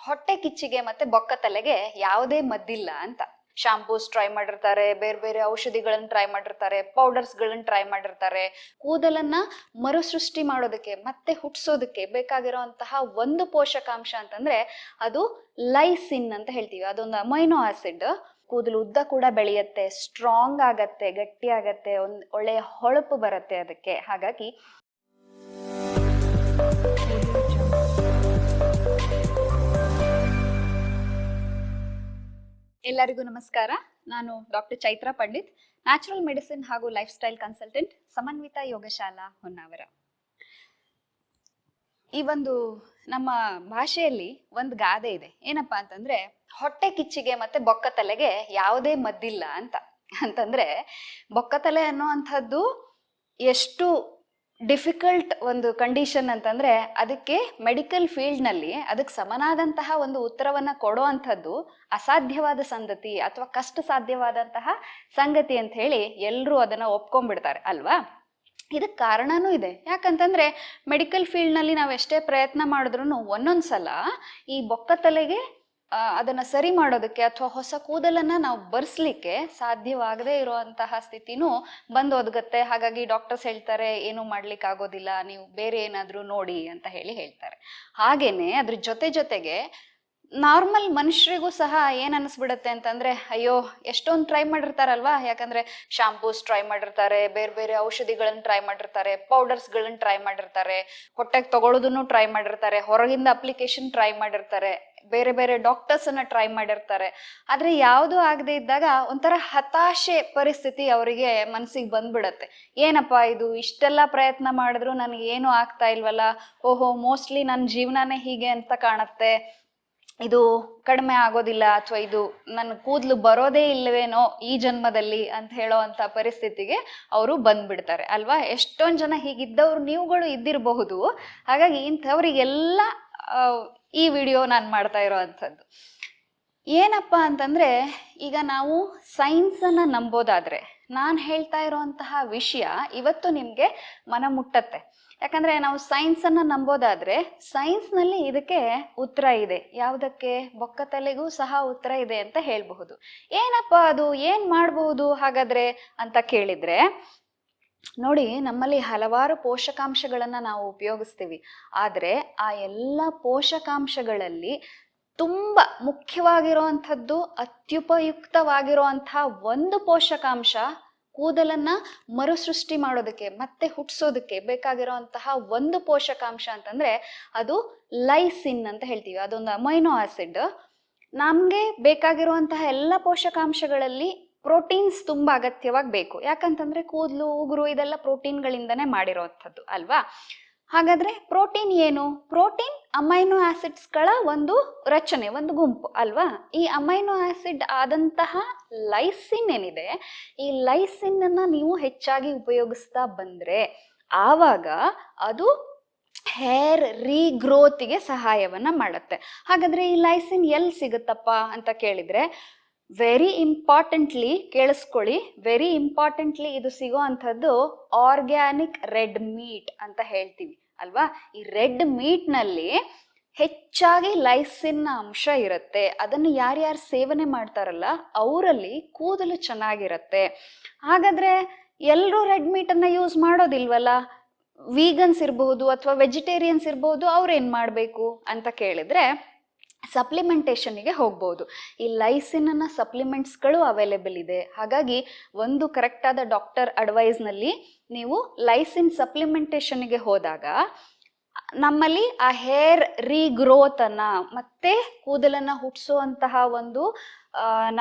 ಹೊಟ್ಟೆ ಕಿಚ್ಚಿಗೆ ಮತ್ತೆ ಬೊಕ್ಕ ತಲೆಗೆ ಯಾವುದೇ ಮದ್ದಿಲ್ಲ ಅಂತ. ಶಾಂಪೂಸ್ ಟ್ರೈ ಮಾಡಿರ್ತಾರೆ, ಬೇರೆ ಬೇರೆ ಔಷಧಿಗಳನ್ನ ಟ್ರೈ ಮಾಡಿರ್ತಾರೆ, ಪೌಡರ್ಸ್ಗಳನ್ನ ಟ್ರೈ ಮಾಡಿರ್ತಾರೆ. ಕೂದಲನ್ನ ಮರುಸೃಷ್ಟಿ ಮಾಡೋದಕ್ಕೆ ಮತ್ತೆ ಹುಟ್ಸೋದಕ್ಕೆ ಬೇಕಾಗಿರೋಂತಹ ಒಂದು ಪೋಷಕಾಂಶ ಅಂತಂದ್ರೆ ಅದು ಲೈಸಿನ್ ಅಂತ ಹೇಳ್ತೀವಿ. ಅದೊಂದು ಅಮೈನೋ ಆಸಿಡ್. ಕೂದಲು ಉದ್ದ ಕೂಡ ಬೆಳೆಯುತ್ತೆ, ಸ್ಟ್ರಾಂಗ್ ಆಗತ್ತೆ, ಗಟ್ಟಿ ಆಗತ್ತೆ, ಒಳ್ಳೆಯ ಹೊಳಪು ಬರುತ್ತೆ ಅದಕ್ಕೆ. ಹಾಗಾಗಿ ಎಲ್ಲರಿಗೂ ನಮಸ್ಕಾರ. ನಾನು doctor Chaitra Pandit, natural medicine ಹಾಗೂ life style consultant, Samanvita Yogashala Honnavar. ಈ ಒಂದು ನಮ್ಮ ಭಾಷೆಯಲ್ಲಿ ಒಂದು ಗಾದೆ ಇದೆ, ಏನಪ್ಪಾ ಅಂತಂದ್ರೆ ಹೊಟ್ಟೆ ಕಿಚ್ಚಿಗೆ ಮತ್ತೆ ಬೊಕ್ಕ ತಲೆಗೆ ಯಾವುದೇ ಮದ್ದಿಲ್ಲ ಅಂತ. ಅಂತಂದ್ರೆ ಬೊಕ್ಕ ತಲೆ ಅನ್ನುವಂಥದ್ದು ಎಷ್ಟು ಡಿಫಿಕಲ್ಟ್ ಒಂದು ಕಂಡೀಷನ್ ಅಂತಂದ್ರೆ ಅದಕ್ಕೆ ಮೆಡಿಕಲ್ ಫೀಲ್ಡ್ನಲ್ಲಿ ಅದಕ್ಕೆ ಸಮನಾದಂತಹ ಒಂದು ಉತ್ತರವನ್ನ ಕೊಡೋ ಅಂಥದ್ದು ಅಸಾಧ್ಯವಾದ ಸಂಗತಿ ಅಥವಾ ಕಷ್ಟ ಸಾಧ್ಯವಾದಂತಹ ಸಂಗತಿ ಅಂತ ಹೇಳಿ ಎಲ್ಲರೂ ಅದನ್ನ ಒಪ್ಕೊಂಡ್ಬಿಡ್ತಾರೆ ಅಲ್ವಾ. ಇದಕ್ಕೆ ಕಾರಣನೂ ಇದೆ. ಯಾಕಂತಂದ್ರೆ ಮೆಡಿಕಲ್ ಫೀಲ್ಡ್ನಲ್ಲಿ ನಾವು ಎಷ್ಟೇ ಪ್ರಯತ್ನ ಮಾಡಿದ್ರು ಒಂದೊಂದ್ಸಲ ಈ ಬೊಕ್ಕ ತಲೆಗೆ ಅದನ್ನ ಸರಿ ಮಾಡೋದಕ್ಕೆ ಅಥವಾ ಹೊಸ ಕೂದಲನ್ನ ನಾವು ಬರ್ಸ್ಲಿಕ್ಕೆ ಸಾಧ್ಯವಾಗದೇ ಇರುವಂತಹ ಸ್ಥಿತಿನೂ ಬಂದು ಒದಗುತ್ತೆ. ಹಾಗಾಗಿ ಡಾಕ್ಟರ್ಸ್ ಹೇಳ್ತಾರೆ ಏನು ಮಾಡ್ಲಿಕ್ಕೆ ಆಗೋದಿಲ್ಲ, ನೀವು ಬೇರೆ ಏನಾದ್ರೂ ನೋಡಿ ಅಂತ ಹೇಳ್ತಾರೆ. ಹಾಗೇನೆ ಅದ್ರ ಜೊತೆಗೆ ನಾರ್ಮಲ್ ಮನುಷ್ಯರಿಗೂ ಸಹ ಏನ್ ಅನಿಸ್ಬಿಡತ್ತೆ ಅಂತಂದ್ರೆ, ಅಯ್ಯೋ ಎಷ್ಟೊಂದು ಟ್ರೈ ಮಾಡಿರ್ತಾರಲ್ವಾ. ಯಾಕಂದ್ರೆ ಶಾಂಪೂಸ್ ಟ್ರೈ ಮಾಡಿರ್ತಾರೆ, ಬೇರೆ ಬೇರೆ ಔಷಧಿಗಳನ್ನ ಟ್ರೈ ಮಾಡಿರ್ತಾರೆ, ಪೌಡರ್ಸ್ಗಳನ್ನ ಟ್ರೈ ಮಾಡಿರ್ತಾರೆ, ಹೊಟ್ಟೆಗೆ ತಗೊಳ್ಳೋದನ್ನು ಟ್ರೈ ಮಾಡಿರ್ತಾರೆ, ಹೊರಗಿಂದ ಅಪ್ಲಿಕೇಶನ್ ಟ್ರೈ ಮಾಡಿರ್ತಾರೆ, ಬೇರೆ ಬೇರೆ ಡಾಕ್ಟರ್ಸ್ ಅನ್ನ ಟ್ರೈ ಮಾಡಿರ್ತಾರೆ. ಆದ್ರೆ ಯಾವುದು ಆಗದೆ ಇದ್ದಾಗ ಒಂಥರ ಹತಾಶೆ ಪರಿಸ್ಥಿತಿ ಅವರಿಗೆ ಮನಸ್ಸಿಗೆ ಬಂದ್ಬಿಡತ್ತೆ. ಏನಪ್ಪಾ ಇದು, ಇಷ್ಟೆಲ್ಲ ಪ್ರಯತ್ನ ಮಾಡಿದ್ರು ನನಗೆ ಏನು ಆಗ್ತಾ ಇಲ್ವಲ್ಲ, ಓಹೋ ಮೋಸ್ಟ್ಲಿ ನನ್ನ ಜೀವನನೇ ಹೀಗೆ ಅಂತ ಕಾಣತ್ತೆ, ಇದು ಕಡಿಮೆ ಆಗೋದಿಲ್ಲ, ಅಥವಾ ಇದು ನನ್ನ ಕೂದಲು ಬರೋದೇ ಇಲ್ಲವೇನೋ ಈ ಜನ್ಮದಲ್ಲಿ ಅಂತ ಹೇಳೋ ಅಂತ ಪರಿಸ್ಥಿತಿಗೆ ಅವರು ಬಂದ್ಬಿಡ್ತಾರೆ ಅಲ್ವಾ. ಎಷ್ಟೊಂದು ಜನ ಹೀಗಿದ್ದವ್ರು ನೀವುಗಳು ಇದ್ದಿರಬಹುದು. ಹಾಗಾಗಿ ಇಂಥವ್ರಿಗೆಲ್ಲ ಈ ವಿಡಿಯೋ ನಾನು ಮಾಡ್ತಾ ಇರೋ ಅಂಥದ್ದು ಏನಪ್ಪಾ ಅಂತಂದ್ರೆ, ಈಗ ನಾವು ಸೈನ್ಸನ್ನ ನಂಬೋದಾದ್ರೆ ನಾನು ಹೇಳ್ತಾ ಇರೋಂತಹ ವಿಷಯ ಇವತ್ತು ನಿಮ್ಗೆ ಮನ ಮುಟ್ಟತ್ತೆ. ಯಾಕಂದ್ರೆ ನಾವು ಸೈನ್ಸನ್ನ ನಂಬೋದಾದ್ರೆ ಸೈನ್ಸ್ನಲ್ಲಿ ಇದಕ್ಕೆ ಉತ್ತರ ಇದೆ. ಯಾವುದಕ್ಕೆ? ಬೊಕ್ಕ ತಲೆಗೂ ಸಹ ಉತ್ತರ ಇದೆ ಅಂತ ಹೇಳಬಹುದು. ಏನಪ್ಪಾ ಅದು, ಏನ್ ಮಾಡಬಹುದು ಹಾಗಾದ್ರೆ ಅಂತ ಕೇಳಿದ್ರೆ, ನೋಡಿ, ನಮ್ಮಲ್ಲಿ ಹಲವಾರು ಪೋಷಕಾಂಶಗಳನ್ನ ನಾವು ಉಪಯೋಗಿಸ್ತೀವಿ. ಆದ್ರೆ ಆ ಎಲ್ಲ ಪೋಷಕಾಂಶಗಳಲ್ಲಿ ತುಂಬಾ ಮುಖ್ಯವಾಗಿರುವಂಥದ್ದು, ಅತ್ಯುಪಯುಕ್ತವಾಗಿರುವಂತಹ ಒಂದು ಪೋಷಕಾಂಶ, ಕೂದಲನ್ನ ಮರುಸೃಷ್ಟಿ ಮಾಡೋದಕ್ಕೆ ಮತ್ತೆ ಹುಟ್ಸೋದಕ್ಕೆ ಬೇಕಾಗಿರುವಂತಹ ಒಂದು ಪೋಷಕಾಂಶ ಅಂತಂದ್ರೆ ಅದು ಲೈಸಿನ್ ಅಂತ ಹೇಳ್ತೀವಿ. ಅದೊಂದು ಅಮೈನೋ ಆಸಿಡ್. ನಮ್ಗೆ ಬೇಕಾಗಿರುವಂತಹ ಎಲ್ಲ ಪೋಷಕಾಂಶಗಳಲ್ಲಿ ಪ್ರೋಟೀನ್ಸ್ ತುಂಬಾ ಅಗತ್ಯವಾಗಿ ಬೇಕು. ಯಾಕಂತಂದ್ರೆ ಕೂದಲು, ಉಗುರು ಇದೆಲ್ಲ ಪ್ರೋಟೀನ್ಗಳಿಂದನೇ ಮಾಡಿರೋವಂಥದ್ದು ಅಲ್ವಾ. ಹಾಗಾದ್ರೆ ಪ್ರೋಟೀನ್ ಏನು? ಪ್ರೋಟೀನ್ ಅಮೈನೋ ಆಸಿಡ್ಸ್ಗಳ ಒಂದು ರಚನೆ, ಒಂದು ಗುಂಪು ಅಲ್ವಾ. ಈ ಅಮೈನೋ ಆಸಿಡ್ ಆದಂತಹ ಲೈಸಿನ್ ಏನಿದೆ, ಈ ಲೈಸಿನ್ ಅನ್ನ ನೀವು ಹೆಚ್ಚಾಗಿ ಉಪಯೋಗಿಸ್ತಾ ಬಂದ್ರೆ ಆವಾಗ ಅದು ಹೇರ್ ರೀಗ್ರೋತ್ಗೆ ಸಹಾಯವನ್ನ ಮಾಡುತ್ತೆ. ಹಾಗಾದ್ರೆ ಈ ಲೈಸಿನ್ ಎಲ್ಲಿ ಸಿಗುತ್ತಪ್ಪ ಅಂತ ಕೇಳಿದ್ರೆ, ವೆರಿ ಇಂಪಾರ್ಟೆಂಟ್ಲಿ ಕೇಳಿಸ್ಕೊಳ್ಳಿ, ವೆರಿ ಇಂಪಾರ್ಟೆಂಟ್ಲಿ ಇದು ಸಿಗೋ ಅಂಥದ್ದು ಆರ್ಗ್ಯಾನಿಕ್ ರೆಡ್ ಮೀಟ್ ಅಂತ ಹೇಳ್ತೀವಿ ಅಲ್ವಾ. ಈ ರೆಡ್ ಮೀಟ್ನಲ್ಲಿ ಹೆಚ್ಚಾಗಿ ಲೈಸಿನ್ ಅಂಶ ಇರುತ್ತೆ. ಅದನ್ನು ಯಾರ್ಯಾರು ಸೇವನೆ ಮಾಡ್ತಾರಲ್ಲ ಅವರಲ್ಲಿ ಕೂದಲು ಚೆನ್ನಾಗಿರುತ್ತೆ. ಹಾಗಾದ್ರೆ ಎಲ್ಲರೂ ರೆಡ್ ಮೀಟನ್ನು ಯೂಸ್ ಮಾಡೋದಿಲ್ವಲ್ಲ. ವೀಗನ್ಸ್ ಇರಬಹುದು ಅಥವಾ ವೆಜಿಟೇರಿಯನ್ಸ್ ಇರಬಹುದು, ಅವ್ರೇನು ಮಾಡಬೇಕು ಅಂತ ಕೇಳಿದ್ರೆ ಸಪ್ಲಿಮೆಂಟೇಷನ್ಗೆ ಹೋಗ್ಬೋದು. ಈ ಲೈಸಿನ್ನ ಸಪ್ಲಿಮೆಂಟ್ಸ್ಗಳು ಅವೈಲೇಬಲ್ ಇದೆ. ಹಾಗಾಗಿ ಒಂದು ಕರೆಕ್ಟಾದ ಡಾಕ್ಟರ್ ಅಡ್ವೈಸ್ನಲ್ಲಿ ನೀವು ಲೈಸಿನ್ ಸಪ್ಲಿಮೆಂಟೇಷನ್ಗೆ ಹೋದಾಗ ನಮ್ಮಲ್ಲಿ ಆ ಹೇರ್ ರೀಗ್ರೋತ್ ಅನ್ನ ಮತ್ತೆ ಕೂದಲನ್ನ ಹುಟ್ಟಿಸುವಂತಹ ಒಂದು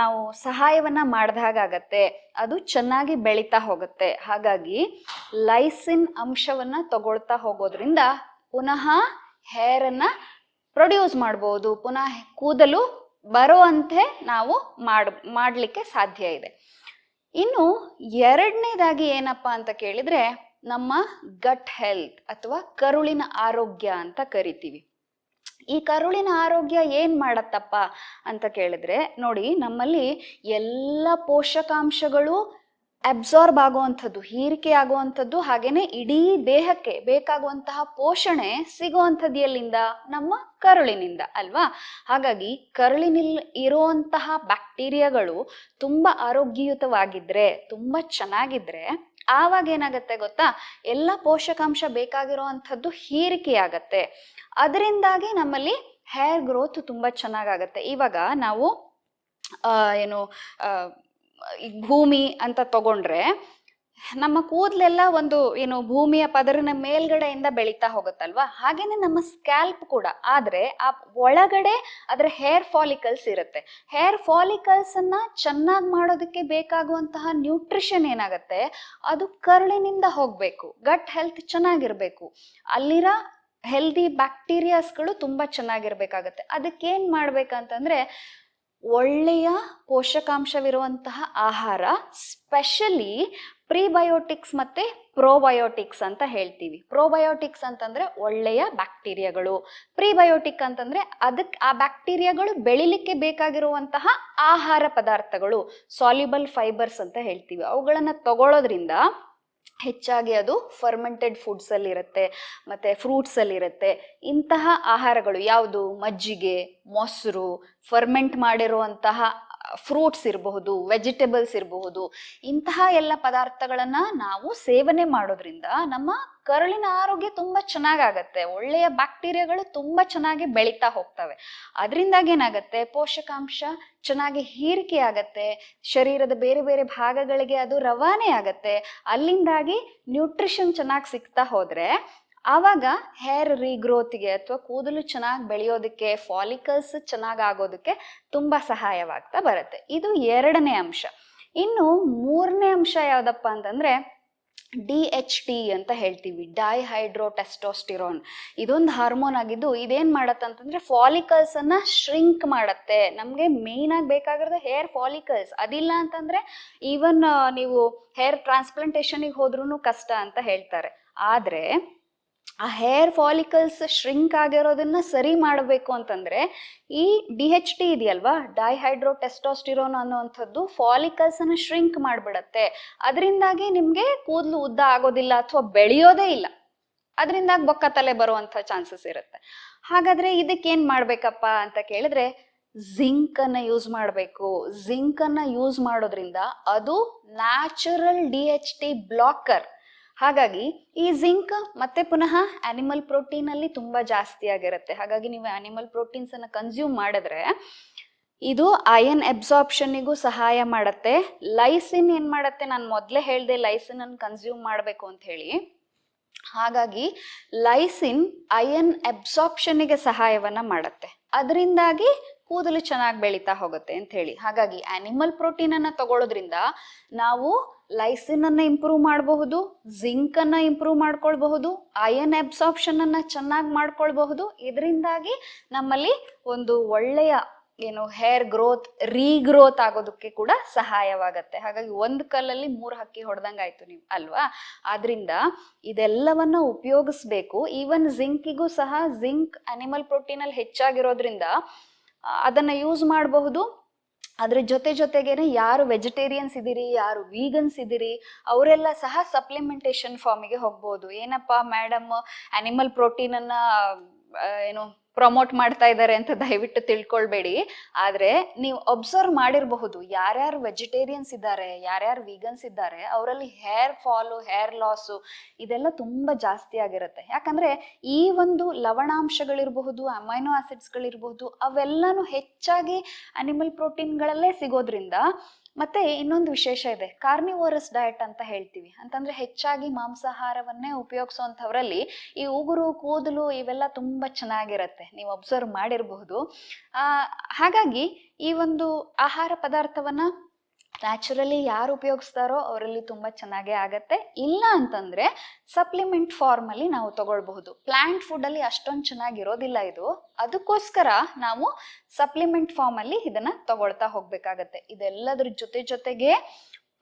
ನಾವು ಸಹಾಯವನ್ನ ಮಾಡಿದಾಗತ್ತೆ. ಅದು ಚೆನ್ನಾಗಿ ಬೆಳೀತಾ ಹೋಗುತ್ತೆ. ಹಾಗಾಗಿ ಲೈಸಿನ್ ಅಂಶವನ್ನ ತಗೊಳ್ತಾ ಹೋಗೋದ್ರಿಂದ ಪುನಃ ಹೇರನ್ನ ಪ್ರೊಡ್ಯೂಸ್ ಮಾಡ್ಬೋದು, ಪುನಃ ಕೂದಲು ಬರುವಂತೆ ನಾವು ಮಾಡಲಿಕ್ಕೆ ಸಾಧ್ಯ ಇದೆ. ಇನ್ನು ಎರಡನೇದಾಗಿ ಏನಪ್ಪಾ ಅಂತ ಕೇಳಿದ್ರೆ, ನಮ್ಮ ಗಟ್ ಹೆಲ್ತ್ ಅಥವಾ ಕರುಳಿನ ಆರೋಗ್ಯ ಅಂತ ಕರಿತೀವಿ. ಈ ಕರುಳಿನ ಆರೋಗ್ಯ ಏನ್ ಮಾಡತ್ತಪ್ಪ ಅಂತ ಕೇಳಿದ್ರೆ, ನೋಡಿ, ನಮ್ಮಲ್ಲಿ ಎಲ್ಲ ಪೋಷಕಾಂಶಗಳು ಅಬ್ಸಾರ್ಬ್ ಆಗುವಂಥದ್ದು, ಹೀರಿಕೆ ಆಗುವಂಥದ್ದು, ಹಾಗೇನೆ ಇಡೀ ದೇಹಕ್ಕೆ ಬೇಕಾಗುವಂತಹ ಪೋಷಣೆ ಸಿಗುವಂಥದ್ದು ಎಲ್ಲಿಂದ? ನಮ್ಮ ಕರುಳಿನಿಂದ ಅಲ್ವಾ? ಹಾಗಾಗಿ ಕರುಳಿನಲ್ಲಿ ಇರುವಂತಹ ಬ್ಯಾಕ್ಟೀರಿಯಾಗಳು ತುಂಬಾ ಆರೋಗ್ಯಯುತವಾಗಿದ್ರೆ, ತುಂಬಾ ಚೆನ್ನಾಗಿದ್ರೆ, ಆವಾಗ ಏನಾಗತ್ತೆ ಗೊತ್ತಾ? ಎಲ್ಲ ಪೋಷಕಾಂಶ ಬೇಕಾಗಿರುವಂಥದ್ದು ಹೀರಿಕೆಯಾಗತ್ತೆ. ಅದರಿಂದಾಗಿ ನಮ್ಮಲ್ಲಿ ಹೇರ್ ಗ್ರೋತ್ ತುಂಬಾ ಚೆನ್ನಾಗಾಗತ್ತೆ. ಇವಾಗ ನಾವು ಏನು ಈಗ ಭೂಮಿ ಅಂತ ತಗೊಂಡ್ರೆ, ನಮ್ಮ ಕೂದಲೆಲ್ಲ ಒಂದು ಏನು ಭೂಮಿಯ ಪದರಿನ ಮೇಲ್ಗಡೆಯಿಂದ ಬೆಳೀತಾ ಹೋಗುತ್ತಲ್ವಾ? ಹಾಗೇನೆ ನಮ್ಮ ಸ್ಕ್ಯಾಲ್ಪ್ ಕೂಡ. ಆದ್ರೆ ಆ ಒಳಗಡೆ ಅದರ ಹೇರ್ ಫಾಲಿಕಲ್ಸ್ ಇರುತ್ತೆ. ಹೇರ್ ಫಾಲಿಕಲ್ಸ್ ಅನ್ನ ಚೆನ್ನಾಗಿ ಮಾಡೋದಕ್ಕೆ ಬೇಕಾಗುವಂತಹ ನ್ಯೂಟ್ರಿಷನ್ ಏನಾಗತ್ತೆ? ಅದು ಕರುಳಿನಿಂದ ಹೋಗ್ಬೇಕು. ಗಟ್ ಹೆಲ್ತ್ ಚೆನ್ನಾಗಿರ್ಬೇಕು, ಅಲ್ಲಿರೋ ಹೆಲ್ದಿ ಬ್ಯಾಕ್ಟೀರಿಯಾಸ್ಗಳು ತುಂಬಾ ಚೆನ್ನಾಗಿರ್ಬೇಕಾಗತ್ತೆ. ಅದಕ್ಕೇನ್ ಮಾಡ್ಬೇಕಂತಂದ್ರೆ, ಒಳ್ಳೆಯ ಪೋಷಕಾಂಶವಿರುವಂತಹ ಆಹಾರ, ಸ್ಪೆಷಲಿ ಪ್ರಿಬಯೋಟಿಕ್ಸ್ ಮತ್ತೆ ಪ್ರೋಬಯೋಟಿಕ್ಸ್ ಅಂತ ಹೇಳ್ತೀವಿ. ಪ್ರೋಬಯೋಟಿಕ್ಸ್ ಅಂತಂದ್ರೆ ಒಳ್ಳೆಯ ಬ್ಯಾಕ್ಟೀರಿಯಾಗಳು, ಪ್ರಿಬಯೋಟಿಕ್ ಅಂತಂದ್ರೆ ಆ ಬ್ಯಾಕ್ಟೀರಿಯಾಗಳು ಬೆಳಿಲಿಕ್ಕೆ ಬೇಕಾಗಿರುವಂತಹ ಆಹಾರ ಪದಾರ್ಥಗಳು, ಸಾಲ್ಯುಬಲ್ ಫೈಬರ್ಸ್ ಅಂತ ಹೇಳ್ತೀವಿ. ಅವುಗಳನ್ನ ತಗೊಳ್ಳೋದ್ರಿಂದ ಹೆಚ್ಚಾಗಿ ಅದು ಫರ್ಮೆಂಟೆಡ್ ಫುಡ್ಸ್ ಅಲ್ಲಿ ಇರುತ್ತೆ, ಮತ್ತೆ ಫ್ರೂಟ್ಸ್ ಅಲ್ಲಿ ಇರುತ್ತೆ. ಇಂತಹ ಆಹಾರಗಳು ಯಾವುದು? ಮಜ್ಜಿಗೆ, ಮೊಸರು, ಫರ್ಮೆಂಟ್ ಮಾಡಿರುವಂತಹ ಫ್ರೂಟ್ಸ್ ಇರಬಹುದು, ವೆಜಿಟೇಬಲ್ಸ್ ಇರಬಹುದು. ಇಂತಹ ಎಲ್ಲ ಪದಾರ್ಥಗಳನ್ನ ನಾವು ಸೇವನೆ ಮಾಡೋದ್ರಿಂದ ನಮ್ಮ ಕರುಳಿನ ಆರೋಗ್ಯ ತುಂಬಾ ಚೆನ್ನಾಗಾಗತ್ತೆ. ಒಳ್ಳೆಯ ಬ್ಯಾಕ್ಟೀರಿಯಾಗಳು ತುಂಬಾ ಚೆನ್ನಾಗಿ ಬೆಳೀತಾ ಹೋಗ್ತವೆ. ಅದರಿಂದಾಗಿ ಏನಾಗತ್ತೆ? ಪೋಷಕಾಂಶ ಚೆನ್ನಾಗಿ ಹೀರಿಕೆ ಆಗತ್ತೆ, ಶರೀರದ ಬೇರೆ ಬೇರೆ ಭಾಗಗಳಿಗೆ ಅದು ರವಾನೆ ಆಗತ್ತೆ. ಅಲ್ಲಿಂದಾಗಿ ನ್ಯೂಟ್ರಿಷನ್ ಚೆನ್ನಾಗಿ ಸಿಗ್ತಾ ಹೋದ್ರೆ ಆವಾಗ ಹೇರ್ ರೀಗ್ರೋತ್ಗೆ ಅಥವಾ ಕೂದಲು ಚೆನ್ನಾಗಿ ಬೆಳೆಯೋದಕ್ಕೆ, ಫಾಲಿಕಲ್ಸ್ ಚೆನ್ನಾಗಿ ಆಗೋದಕ್ಕೆ ತುಂಬಾ ಸಹಾಯವಾಗ್ತಾ ಬರುತ್ತೆ. ಇದು 2ನೇ ಅಂಶ. ಇನ್ನು 3ನೇ ಅಂಶ ಯಾವ್ದಪ್ಪ ಅಂತಂದ್ರೆ DHT ಅಂತ ಹೇಳ್ತೀವಿ, ಡೈಹೈಡ್ರೋಟೆಸ್ಟೋಸ್ಟಿರೋನ್. ಇದೊಂದು ಹಾರ್ಮೋನ್ ಆಗಿದ್ದು ಇದೇನ್ ಮಾಡತ್ತಂತಂದ್ರೆ ಫಾಲಿಕಲ್ಸ್ ಅನ್ನ ಶ್ರಿಂಕ್ ಮಾಡತ್ತೆ. ನಮ್ಗೆ ಮೇನ್ ಆಗಿ ಬೇಕಾಗಿರೋದು ಹೇರ್ ಫಾಲಿಕಲ್ಸ್. ಅದಿಲ್ಲ ಅಂತಂದ್ರೆ ಈವನ್ ನೀವು ಹೇರ್ ಟ್ರಾನ್ಸ್ಪ್ಲಾಂಟೇಶನ್ಗೆ ಹೋದ್ರೂ ಕಷ್ಟ ಅಂತ ಹೇಳ್ತಾರೆ. ಆದ್ರೆ ಆ ಹೇರ್ ಫಾಲಿಕಲ್ಸ್ ಶ್ರಿಂಕ್ ಆಗಿರೋದನ್ನ ಸರಿ ಮಾಡಬೇಕು ಅಂತಂದ್ರೆ ಈ DHT ಇದೆಯಲ್ವಾ, ಡೈಹೈಡ್ರೋಟೆಸ್ಟೋಸ್ಟಿರೋನ್ ಅನ್ನುವಂಥದ್ದು ಫಾಲಿಕಲ್ಸ್ ಅನ್ನ ಶ್ರಿಂಕ್ ಮಾಡ್ಬಿಡತ್ತೆ. ಅದರಿಂದಾಗಿ ನಿಮ್ಗೆ ಕೂದಲು ಉದ್ದ ಆಗೋದಿಲ್ಲ ಅಥವಾ ಬೆಳೆಯೋದೇ ಇಲ್ಲ. ಅದರಿಂದಾಗಿ ಬೊಕ್ಕ ತಲೆ ಬರುವಂತ ಚಾನ್ಸಸ್ ಇರುತ್ತೆ. ಹಾಗಾದ್ರೆ ಇದಕ್ಕೇನ್ ಮಾಡ್ಬೇಕಪ್ಪ ಅಂತ ಕೇಳಿದ್ರೆ, ಜಿಂಕ್ ಅನ್ನ ಯೂಸ್ ಮಾಡಬೇಕು. ಜಿಂಕ್ ಅನ್ನ ಯೂಸ್ ಮಾಡೋದ್ರಿಂದ ಅದು ನ್ಯಾಚುರಲ್ DHT ಬ್ಲಾಕರ್. ಹಾಗಾಗಿ ಈ ಜಿಂಕ್ ಮತ್ತೆ ಪುನಃ ಆನಿಮಲ್ ಪ್ರೋಟೀನ್ ಅಲ್ಲಿ ತುಂಬಾ ಜಾಸ್ತಿ ಆಗಿರುತ್ತೆ. ಹಾಗಾಗಿ ನೀವು ಆನಿಮಲ್ ಪ್ರೋಟೀನ್ಸ್ ಅನ್ನ ಕನ್ಸ್ಯೂಮ್ ಮಾಡಿದ್ರೆ ಇದು ಅಯನ್ ಅಬ್ಸಾರ್ಪ್ಷನ್ನಿಗೂ ಸಹಾಯ ಮಾಡತ್ತೆ. ಲೈಸಿನ್ ಏನ್ ಮಾಡತ್ತೆ? ನಾನು ಮೊದಲೇ ಹೇಳ್ದೆ ಲೈಸಿನ್ ಅನ್ನು ಕನ್ಸ್ಯೂಮ್ ಮಾಡಬೇಕು ಅಂತ ಹೇಳಿ. ಹಾಗಾಗಿ ಲೈಸಿನ್ ಅಯನ್ ಅಬ್ಸಾರ್ಪ್ಷನ್ನಿಗೆ ಸಹಾಯವನ್ನ ಮಾಡತ್ತೆ. ಅದರಿಂದಾಗಿ ಕೂದಲು ಚೆನ್ನಾಗಿ ಬೆಳೀತಾ ಹೋಗುತ್ತೆ ಅಂತ ಹೇಳಿ. ಹಾಗಾಗಿ ಆನಿಮಲ್ ಪ್ರೋಟೀನ್ ಅನ್ನ ತಗೊಳ್ಳೋದ್ರಿಂದ ನಾವು ಲೈಸಿನ್ ಅನ್ನ ಇಂಪ್ರೂವ್ ಮಾಡಬಹುದು, ಜಿಂಕ್ ಅನ್ನ ಇಂಪ್ರೂವ್ ಮಾಡ್ಕೊಳ್ಬಹುದು, ಅಯನ್ ಅಬ್ಸಾರ್ಪ್ಷನ್ ಅನ್ನ ಚೆನ್ನಾಗಿ ಮಾಡ್ಕೊಳ್ಬಹುದು. ಇದರಿಂದಾಗಿ ನಮ್ಮಲ್ಲಿ ಒಂದು ಒಳ್ಳೆಯ ಹೇರ್ ಗ್ರೋತ್, ರೀಗ್ರೋತ್ ಆಗೋದಕ್ಕೆ ಕೂಡ ಸಹಾಯವಾಗತ್ತೆ. ಹಾಗಾಗಿ ಒಂದು ಕಲ್ಲಲ್ಲಿ 3 ಹಕ್ಕಿ ಹೊಡೆದಂಗಾಯ್ತು ನೀವು ಅಲ್ವಾ? ಆದ್ರಿಂದ ಇದೆಲ್ಲವನ್ನ ಉಪಯೋಗಿಸ್ಬೇಕು. ಈವನ್ ಜಿಂಕಿಗೂ ಸಹ, ಜಿಂಕ್ ಅನಿಮಲ್ ಪ್ರೋಟೀನ್ ಅಲ್ಲಿ ಹೆಚ್ಚಾಗಿರೋದ್ರಿಂದ ಅದನ್ನ ಯೂಸ್ ಮಾಡಬಹುದು. ಅದ್ರ ಜೊತೆಗೇನೆ ಯಾರು ವೆಜಿಟೇರಿಯನ್ಸ್ ಇದೀರಿ, ಯಾರು ವೀಗನ್ಸ್ ಇದೀರಿ, ಅವರೆಲ್ಲ ಸಹ ಸಪ್ಲಿಮೆಂಟೇಶನ್ ಫಾರ್ಮಿಗೆ ಹೋಗ್ಬೋದು. ಏನಪ್ಪಾ ಮೇಡಮ್ ಅನಿಮಲ್ ಪ್ರೋಟೀನ್ ಅನ್ನ ಪ್ರಮೋಟ್ ಮಾಡ್ತಾ ಇದ್ದಾರೆ ಅಂತ ದಯವಿಟ್ಟು ತಿಳ್ಕೊಳ್ಬೇಡಿ. ಆದ್ರೆ ನೀವು ಅಬ್ಸರ್ವ್ ಮಾಡಿರಬಹುದು, ಯಾರ್ಯಾರು ವೆಜಿಟೇರಿಯನ್ಸ್ ಇದ್ದಾರೆ, ಯಾರ್ಯಾರು ವೀಗನ್ಸ್ ಇದ್ದಾರೆ, ಅವರಲ್ಲಿ ಹೇರ್ ಫಾಲು, ಹೇರ್ ಲಾಸು ಇದೆಲ್ಲ ತುಂಬಾ ಜಾಸ್ತಿ ಆಗಿರುತ್ತೆ. ಯಾಕಂದ್ರೆ ಈ ಒಂದು ಲವಣಾಂಶಗಳಿರಬಹುದು, ಅಮೈನೋ ಆಸಿಡ್ಸ್ಗಳಿರಬಹುದು, ಅವೆಲ್ಲಾನು ಹೆಚ್ಚಾಗಿ ಅನಿಮಲ್ ಪ್ರೋಟೀನ್ಗಳಲ್ಲೇ ಸಿಗೋದ್ರಿಂದ. ಮತ್ತೆ ಇನ್ನೊಂದು ವಿಶೇಷ ಇದೆ, ಕಾರ್ನಿವೋರಸ್ ಡಯಟ್ ಅಂತ ಹೇಳ್ತೀವಿ. ಅಂತಂದ್ರೆ ಹೆಚ್ಚಾಗಿ ಮಾಂಸಾಹಾರವನ್ನೇ ಉಪಯೋಗಿಸುವಂಥವ್ರಲ್ಲಿ ಈ ಉಗುರು, ಕೂದಲು ಇವೆಲ್ಲ ತುಂಬಾ ಚೆನ್ನಾಗಿರತ್ತೆ. ನೀವು ಅಬ್ಸರ್ವ್ ಮಾಡಿರಬಹುದು. ಹಾಗಾಗಿ ಈ ಒಂದು ಆಹಾರ ಪದಾರ್ಥವನ್ನ ನ್ಯಾಚುರಲಿ ಯಾರು ಉಪಯೋಗಿಸ್ತಾರೋ ಅವರಲ್ಲಿ ತುಂಬಾ ಚೆನ್ನಾಗೇ ಆಗತ್ತೆ. ಇಲ್ಲ ಅಂತಂದ್ರೆ ಸಪ್ಲಿಮೆಂಟ್ ಫಾರ್ಮ್ ಅಲ್ಲಿ ನಾವು ತಗೊಳ್ಬಹುದು. ಪ್ಲಾಂಟ್ ಫುಡ್ ಅಲ್ಲಿ ಅಷ್ಟೊಂದು ಚೆನ್ನಾಗಿರೋದಿಲ್ಲ ಇದು. ಅದಕ್ಕೋಸ್ಕರ ನಾವು ಸಪ್ಲಿಮೆಂಟ್ ಫಾರ್ಮ್ ಅಲ್ಲಿ ಇದನ್ನ ತಗೊಳ್ತಾ ಹೋಗ್ಬೇಕಾಗತ್ತೆ. ಇದೆಲ್ಲದ್ರ ಜೊತೆಗೆ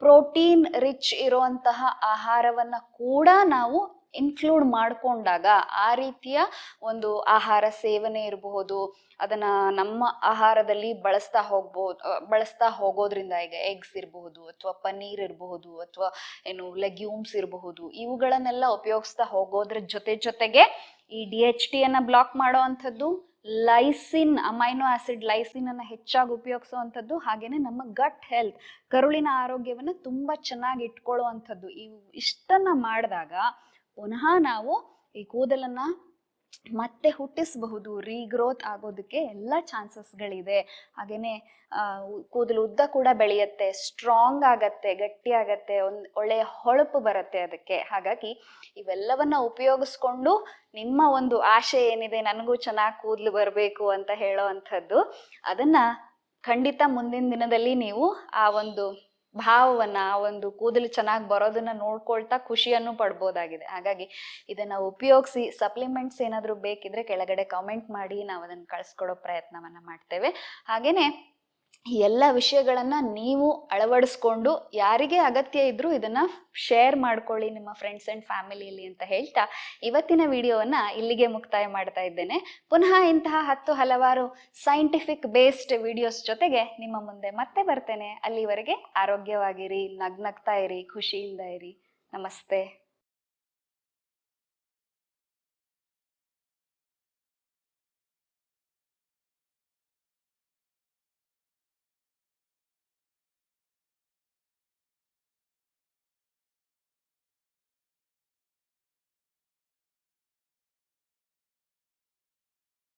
ಪ್ರೋಟೀನ್ ರಿಚ್ ಇರುವಂತಹ ಆಹಾರವನ್ನ ಕೂಡ ನಾವು ಇನ್ಕ್ಲೂಡ್ ಮಾಡ್ಕೊಂಡಾಗ ಆ ರೀತಿಯ ಒಂದು ಆಹಾರ ಸೇವನೆ ಇರಬಹುದು, ಅದನ್ನ ನಮ್ಮ ಆಹಾರದಲ್ಲಿ ಬಳಸ್ತಾ ಹೋಗೋದ್ರಿಂದ, ಈಗ ಎಗ್ಸ್ ಇರಬಹುದು ಅಥವಾ ಪನ್ನೀರ್ ಇರಬಹುದು ಅಥವಾ ಏನು ಲೆಗ್ಯೂಮ್ಸ್ ಇರಬಹುದು, ಇವುಗಳನ್ನೆಲ್ಲ ಉಪಯೋಗಿಸ್ತಾ ಹೋಗೋದ್ರ ಜೊತೆಗೆ ಈ DHT ಅನ್ನ ಬ್ಲಾಕ್ ಮಾಡೋ ಅಂಥದ್ದು, ಲೈಸಿನ್, ಅಮೈನೋ ಆಸಿಡ್ ಲೈಸಿನ್ ಅನ್ನ ಹೆಚ್ಚಾಗಿ ಉಪಯೋಗಿಸುವಂಥದ್ದು, ಹಾಗೇನೆ ನಮ್ಮ ಗಟ್ ಹೆಲ್ತ್, ಕರುಳಿನ ಆರೋಗ್ಯವನ್ನ ತುಂಬಾ ಚೆನ್ನಾಗಿ ಇಟ್ಕೊಳ್ಳುವಂಥದ್ದು, ಇಷ್ಟನ್ನ ಮಾಡಿದಾಗ ಪುನಃ ನಾವು ಈ ಕೂದಲನ್ನ ಮತ್ತೆ ಹುಟ್ಟಿಸಬಹುದು, ರೀಗ್ರೋತ್ ಆಗೋದಕ್ಕೆ ಎಲ್ಲ ಚಾನ್ಸಸ್ಗಳಿದೆ. ಹಾಗೇನೆ ಕೂದಲು ಉದ್ದ ಕೂಡ ಬೆಳೆಯುತ್ತೆ, ಸ್ಟ್ರಾಂಗ್ ಆಗತ್ತೆ, ಗಟ್ಟಿ ಆಗತ್ತೆ, ಒಳ್ಳೆಯ ಹೊಳಪು ಬರುತ್ತೆ ಅದಕ್ಕೆ. ಹಾಗಾಗಿ ಇವೆಲ್ಲವನ್ನ ಉಪಯೋಗಿಸ್ಕೊಂಡು ನಿಮ್ಮ ಒಂದು ಆಶೆ ಏನಿದೆ, ನನಗೂ ಚೆನ್ನಾಗಿ ಕೂದಲು ಬರಬೇಕು ಅಂತ ಹೇಳೋ ಅಂಥದ್ದು, ಅದನ್ನ ಖಂಡಿತ ಮುಂದಿನ ದಿನದಲ್ಲಿ ನೀವು ಆ ಒಂದು ಭಾವವನ್ನ, ಆ ಒಂದು ಕೂದಲು ಚೆನ್ನಾಗಿ ಬರೋದನ್ನ ನೋಡ್ಕೊಳ್ತಾ ಖುಷಿಯನ್ನು ಪಡ್ಬೋದಾಗಿದೆ. ಹಾಗಾಗಿ ಇದನ್ನ ಉಪಯೋಗಿಸಿ. ಸಪ್ಲಿಮೆಂಟ್ಸ್ ಏನಾದರೂ ಬೇಕಿದ್ರೆ ಕೆಳಗಡೆ ಕಾಮೆಂಟ್ ಮಾಡಿ, ನಾವು ಅದನ್ನು ಕಳಿಸ್ಕೊಡೋ ಪ್ರಯತ್ನವನ್ನ ಮಾಡ್ತೇವೆ. ಹಾಗೇನೆ ಈ ಎಲ್ಲ ವಿಷಯಗಳನ್ನ ನೀವು ಅಳವಡಿಸ್ಕೊಂಡು ಯಾರಿಗೆ ಅಗತ್ಯ ಇದ್ರೂ ಇದನ್ನ ಶೇರ್ ಮಾಡ್ಕೊಳ್ಳಿ ನಿಮ್ಮ ಫ್ರೆಂಡ್ಸ್ ಅಂಡ್ ಫ್ಯಾಮಿಲಿಯಲ್ಲಿ ಅಂತ ಹೇಳ್ತಾ ಇವತ್ತಿನ ವಿಡಿಯೋವನ್ನ ಇಲ್ಲಿಗೆ ಮುಕ್ತಾಯ ಮಾಡ್ತಾ ಇದ್ದೇನೆ. ಪುನಃ ಇಂತಹ ಹಲವಾರು ಸೈಂಟಿಫಿಕ್ ಬೇಸ್ಡ್ ವಿಡಿಯೋಸ್ ಜೊತೆಗೆ ನಿಮ್ಮ ಮುಂದೆ ಮತ್ತೆ ಬರ್ತೇನೆ. ಅಲ್ಲಿವರೆಗೆ ಆರೋಗ್ಯವಾಗಿರಿ, ನಗ್ನಗ್ತಾ ಇರಿ, ಖುಷಿಯಿಂದ ಇರಿ. ನಮಸ್ತೆ.